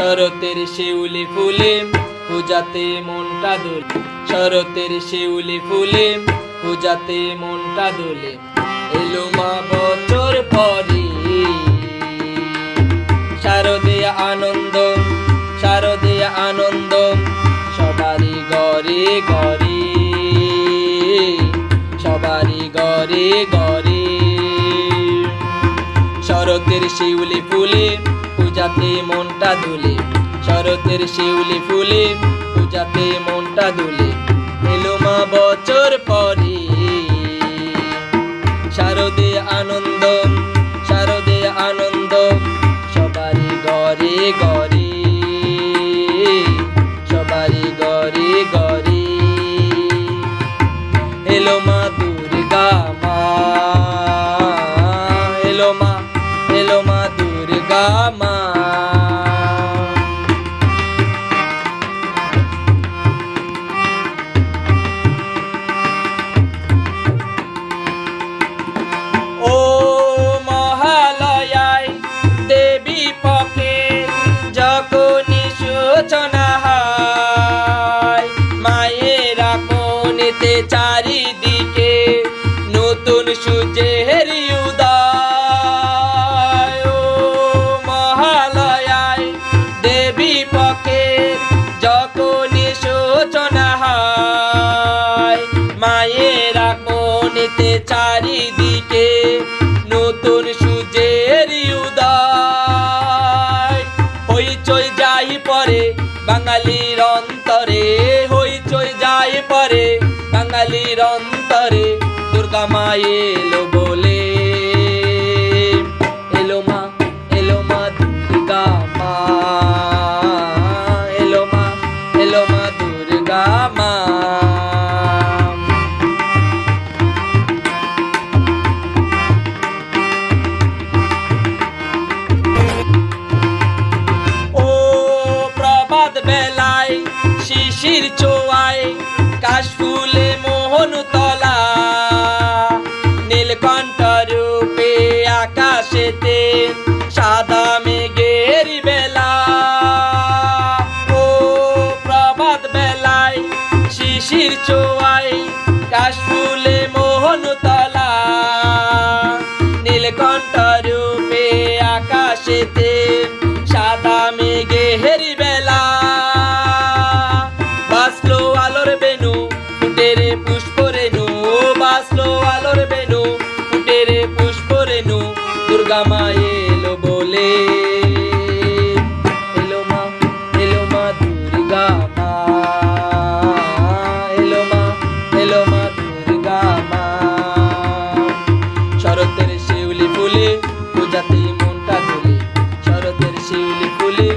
শরতের শিউলি ফুলে পূজাতে মনটা দোলে, শরতের শিউলি ফুলে পূজাতে মনটা দোলে। এলো মা বছর পরে, শারদীয় আনন্দ, শারদীয় আনন্দ সবারই ঘরে ঘরে, সবারই ঘরে ঘরে। শরতের শিউলি ফুলে পূজাতে মনটা দোলে, শরতের শিউলি ফুলে পূজাতে মনটা দোলে। এলো মা বছর পরে, শারদীয় আনন্দ, শারদীয় আনন্দ সবারই ঘরে ঘরে, সবারই ঘরে ঘরে। এলো মা দুর্গা মা, এলো মা, এলো মা দুর্গা মা। ও মহালয়ায় দেবী পক্ষে যখনই সূচনা হয়, মায়েরা কোনেতে চারিদিকে নতুন সূর্যের উদয়। ও মহালয়ায় দেবী পক্ষে যখনই সূচনা হয়, মায়েরা কোনেতে চারিদিকে নতুন সূর্যের উদয়। হইচই যাই পরে বাঙালির অন্তরে, হইচই যাই পরে বাঙালির অন্তরে, দুর্গা মা এলো বলে। এলো মা, এলো মা দুর্গা মা, এলো মা, এলো মা দুর্গা মা। ও প্রভাত বেলায় শিশির ছোঁয়ায় কাশফুলে মোহনতলা, নীলকণ্ঠ রূপে আকাশেতে সাদা মেঘের বেলা। ও প্রভাত বেলায় শিশির ছোঁয়ায় কাশফুলে মোহনতলা, নীলকণ্ঠ রূপে আকাশেতে সাদা মেঘের বেলা। বাসলো আলোর বেনু ফুটে রে পুষ্প রেণু, বাসলো আলোর বেনু ফুটে রে পুষ্প রেণু, দুর্গা মা এলো বলে। এলো মা, এলো মা দুর্গা মা, এলো মা, এলো মা দুর্গা মা। শরতের শিউলি ফুলে পূজাতে মনটা দোলে, শরতের শিউলি ফুলে